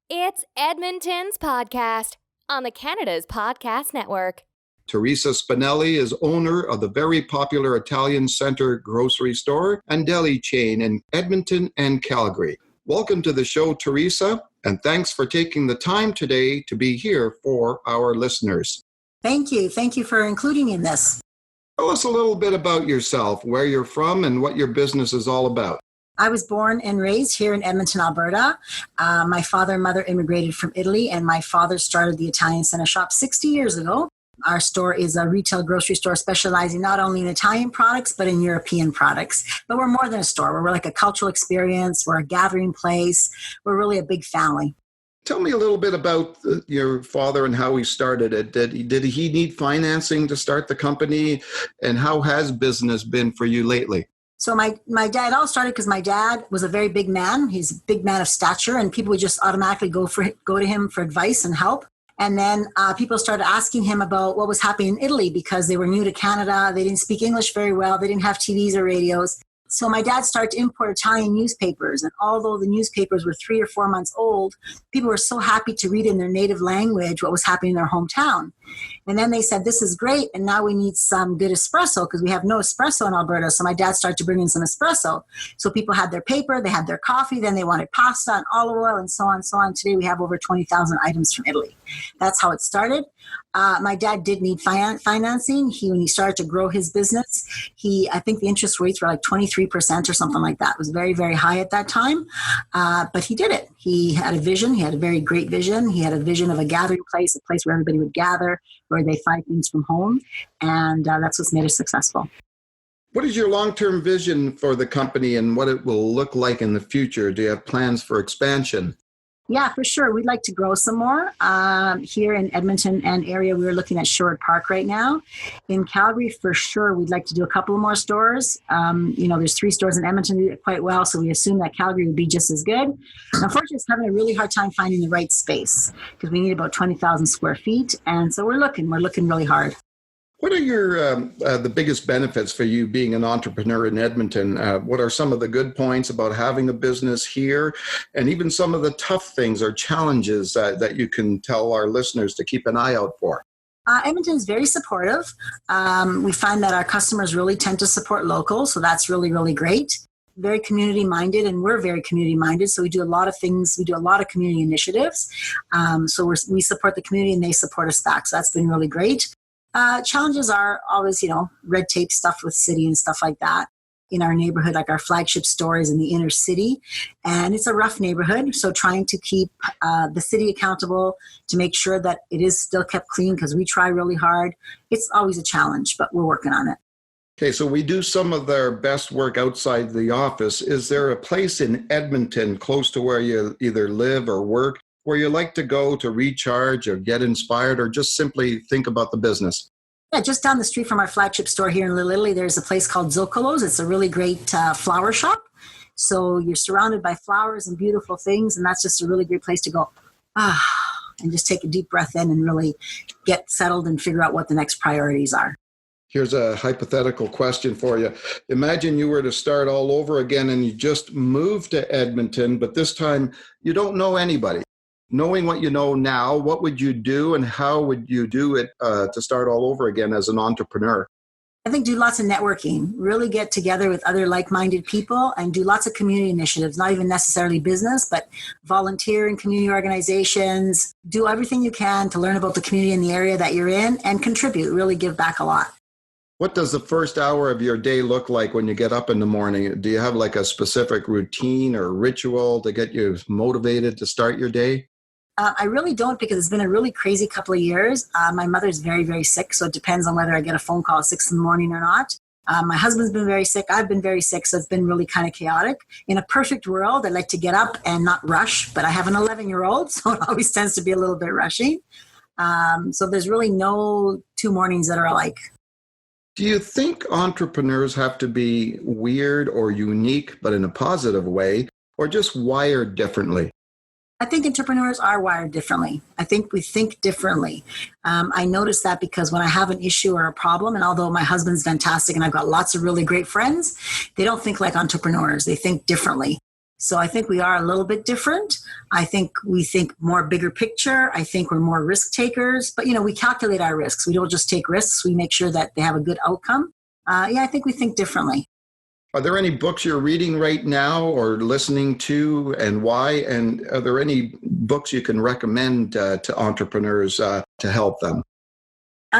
It's Edmonton's podcast on the Canada's Podcast Network. Teresa Spinelli is owner of the very popular Italian Centre grocery store and deli chain in Edmonton and Calgary. Welcome to the show, Teresa, and thanks for taking the time today to be here for our listeners. Thank you. Thank you for including me in this. Tell us a little bit about yourself, where you're from, and what your business is all about. I was born and raised here in Edmonton, Alberta. My father and mother immigrated from Italy, and my father started the Italian Centre shop 60 years ago. Our store is a retail grocery store specializing not only in Italian products, but in European products. But we're more than a store. We're like a cultural experience. We're a gathering place. We're really a big family. Tell me a little bit about your father and how he started it. Did he need financing to start the company? And how has business been for you lately? So my dad all started because my dad was a very big man. He's a big man of stature, and people would just automatically go to him for advice and help. And then people started asking him about what was happening in Italy because they were new to Canada. They didn't speak English very well. They didn't have TVs or radios. So my dad started to import Italian newspapers. And although the newspapers were 3 or 4 months old, people were so happy to read in their native language what was happening in their hometown. And then they said, this is great. And now we need some good espresso because we have no espresso in Alberta. So my dad started to bring in some espresso. So people had their paper, they had their coffee, then they wanted pasta and olive oil and so on and so on. Today we have over 20,000 items from Italy. That's how it started. My dad did need financing. When he started to grow his business, I think the interest rates were like 23% or something like that. It was very, very high at that time. But he did it. He had a vision. He had a very great vision. He had a vision of a gathering place, a place where everybody would gather, where they find things from home. And that's what's made us successful. What is your long-term vision for the company and what it will look like in the future? Do you have plans for expansion? Yeah, for sure. We'd like to grow some more. Here in Edmonton and area, we're looking at Sherwood Park right now. In Calgary, for sure, we'd like to do a couple more stores. There's 3 stores in Edmonton that do it quite well, so we assume that Calgary would be just as good. Unfortunately, it's having a really hard time finding the right space because we need about 20,000 square feet, and so we're looking really hard. What are your the biggest benefits for you being an entrepreneur in Edmonton? What are some of the good points about having a business here, and even some of the tough things or challenges that you can tell our listeners to keep an eye out for? Edmonton is very supportive. We find that our customers really tend to support local, so that's really, really great. Very community-minded, and we're very community-minded, so we do a lot of things. We do a lot of community initiatives. So we support the community, and they support us back, so that's been really great. Challenges are always, red tape stuff with city and stuff like that. In our neighborhood, like our flagship store is in the inner city, and it's a rough neighborhood. So trying to keep the city accountable to make sure that it is still kept clean because we try really hard. It's always a challenge, but we're working on it. Okay, so we do some of our best work outside the office. Is there a place in Edmonton close to where you either live or work where you like to go to recharge or get inspired or just simply think about the business? Yeah, just down the street from our flagship store here in Little Italy, there's a place called Zoccolo's. It's a really great flower shop. So you're surrounded by flowers and beautiful things, and that's just a really great place to go, and just take a deep breath in and really get settled and figure out what the next priorities are. Here's a hypothetical question for you. Imagine you were to start all over again and you just moved to Edmonton, but this time you don't know anybody. Knowing what you know now, what would you do and how would you do it to start all over again as an entrepreneur? I think do lots of networking, really get together with other like-minded people and do lots of community initiatives, not even necessarily business, but volunteer in community organizations. Do everything you can to learn about the community in the area that you're in and contribute, really give back a lot. What does the first hour of your day look like when you get up in the morning? Do you have like a specific routine or ritual to get you motivated to start your day? I really don't because it's been a really crazy couple of years. My mother's very, very sick, so it depends on whether I get a phone call at 6 in the morning or not. My husband's been very sick. I've been very sick, so it's been really kind of chaotic. In a perfect world, I'd like to get up and not rush, but I have an 11-year-old, so it always tends to be a little bit rushing. So there's really no 2 mornings that are alike. Do you think entrepreneurs have to be weird or unique, but in a positive way, or just wired differently? I think entrepreneurs are wired differently. I think we think differently. I notice that because when I have an issue or a problem, and although my husband's fantastic and I've got lots of really great friends, they don't think like entrepreneurs. They think differently. So I think we are a little bit different. I think we think more bigger picture. I think we're more risk takers, but we calculate our risks. We don't just take risks. We make sure that they have a good outcome. I think we think differently. Are there any books you're reading right now or listening to, and why? And are there any books you can recommend to entrepreneurs to help them?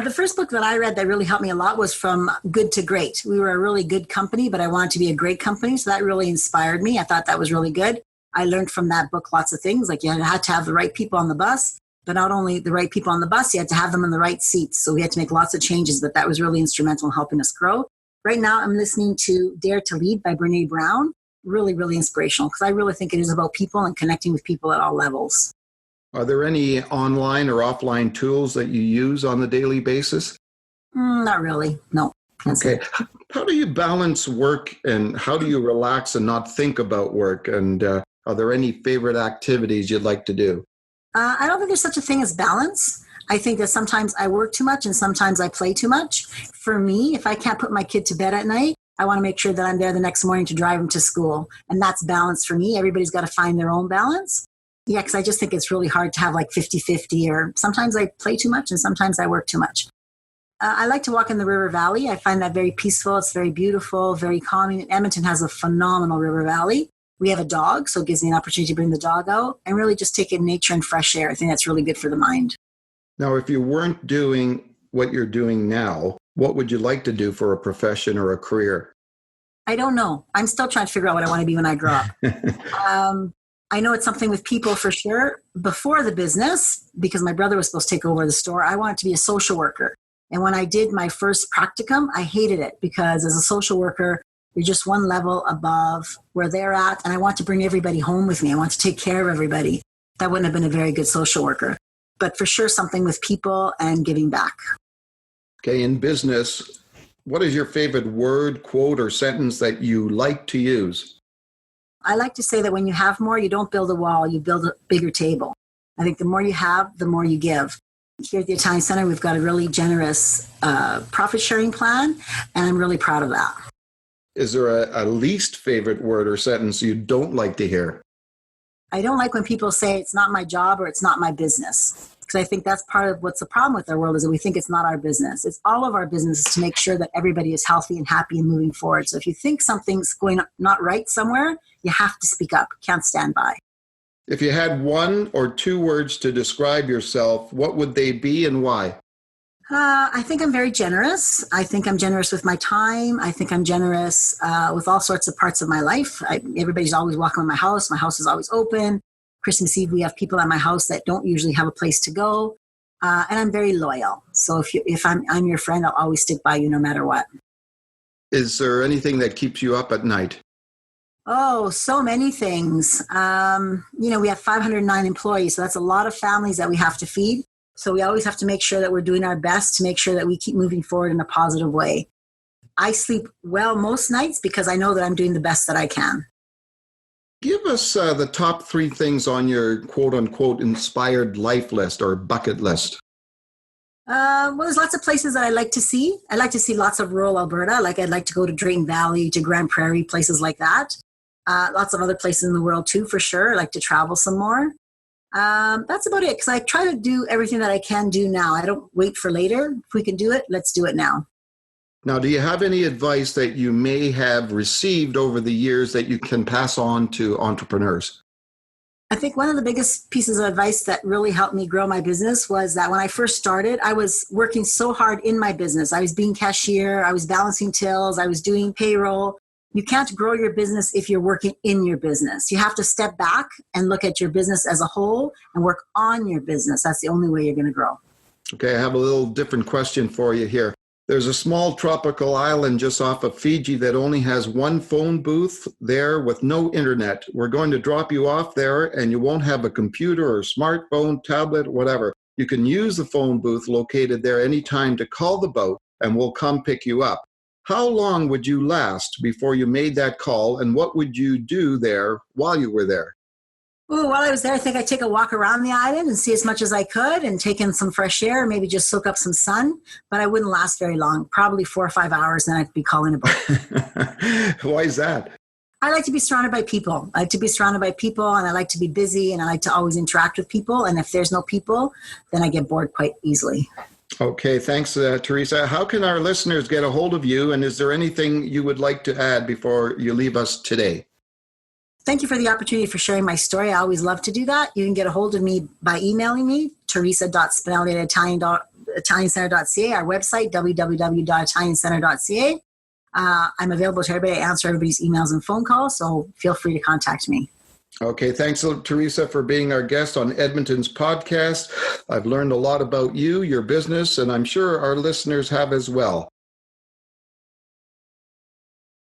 The first book that I read that really helped me a lot was From Good to Great. We were a really good company, but I wanted to be a great company. So that really inspired me. I thought that was really good. I learned from that book lots of things. Like you had to have the right people on the bus, but not only the right people on the bus, you had to have them in the right seats. So we had to make lots of changes, but that was really instrumental in helping us grow. Right now, I'm listening to Dare to Lead by Brene Brown. Really, really inspirational because I really think it is about people and connecting with people at all levels. Are there any online or offline tools that you use on a daily basis? Not really. No. Okay. How do you balance work and how do you relax and not think about work? And are there any favorite activities you'd like to do? I don't think there's such a thing as balance. I think that sometimes I work too much and sometimes I play too much. For me, if I can't put my kid to bed at night, I want to make sure that I'm there the next morning to drive him to school. And that's balance for me. Everybody's got to find their own balance. Yeah, because I just think it's really hard to have like 50-50, or sometimes I play too much and sometimes I work too much. I like to walk in the river valley. I find that very peaceful. It's very beautiful, very calming. Edmonton has a phenomenal river valley. We have a dog, so it gives me an opportunity to bring the dog out and really just take in nature and fresh air. I think that's really good for the mind. Now, if you weren't doing what you're doing now, what would you like to do for a profession or a career? I don't know. I'm still trying to figure out what I want to be when I grow up. I know it's something with people for sure. Before the business, because my brother was supposed to take over the store, I wanted to be a social worker. And when I did my first practicum, I hated it because as a social worker, you're just one level above where they're at. And I want to bring everybody home with me. I want to take care of everybody. That wouldn't have been a very good social worker. But for sure, something with people and giving back. Okay, in business, what is your favorite word, quote, or sentence that you like to use? I like to say that when you have more, you don't build a wall, you build a bigger table. I think the more you have, the more you give. Here at the Italian Center, we've got a really generous profit sharing plan, and I'm really proud of that. Is there a least favorite word or sentence you don't like to hear? I don't like when people say it's not my job or it's not my business, because I think that's part of what's the problem with our world is that we think it's not our business. It's all of our business to make sure that everybody is healthy and happy and moving forward. So if you think something's going not right somewhere, you have to speak up. Can't stand by. If you had one or two words to describe yourself, what would they be and why? I think I'm very generous. I think I'm generous with my time. I think I'm generous with all sorts of parts of my life. Everybody's always welcome in my house. My house is always open. Christmas Eve, we have people at my house that don't usually have a place to go. And I'm very loyal. So if I'm your friend, I'll always stick by you no matter what. Is there anything that keeps you up at night? Oh, so many things. We have 509 employees, so that's a lot of families that we have to feed. So we always have to make sure that we're doing our best to make sure that we keep moving forward in a positive way. I sleep well most nights because I know that I'm doing the best that I can. Give us the top three things on your quote-unquote inspired life list or bucket list. Well, there's lots of places that I like to see. I like to see lots of rural Alberta. Like I'd like to go to Drayton Valley, to Grand Prairie, places like that. Lots of other places in the world too, for sure. I like to travel some more. That's about it, because I try to do everything that I can do now. I don't wait for later. If we can do it, let's do it now. Now, do you have any advice that you may have received over the years that you can pass on to entrepreneurs? I think one of the biggest pieces of advice that really helped me grow my business was that when I first started, I was working so hard in my business. I was being cashier, I was balancing tills, I was doing payroll. You can't grow your business if you're working in your business. You have to step back and look at your business as a whole and work on your business. That's the only way you're going to grow. Okay, I have a little different question for you here. There's a small tropical island just off of Fiji that only has one phone booth there with no internet. We're going to drop you off there and you won't have a computer or smartphone, tablet, whatever. You can use the phone booth located there anytime to call the boat and we'll come pick you up. How long would you last before you made that call, and what would you do there while you were there? Ooh, while I was there, I think I'd take a walk around the island and see as much as I could and take in some fresh air, maybe just soak up some sun, but I wouldn't last very long, probably 4 or 5 hours, then I'd be calling a boat. Why is that? I like to be surrounded by people. I like to be surrounded by people, and I like to be busy, and I like to always interact with people. And if there's no people, then I get bored quite easily. Okay, thanks, Teresa. How can our listeners get a hold of you? And is there anything you would like to add before you leave us today? Thank you for the opportunity for sharing my story. I always love to do that. You can get a hold of me by emailing me, teresa.spinelli at italiancentre.ca, our website, www.italiancentre.ca. I'm available to everybody. I answer everybody's emails and phone calls, so feel free to contact me. Okay, thanks, Teresa, for being our guest on Edmonton's podcast. I've learned a lot about you, your business, and I'm sure our listeners have as well.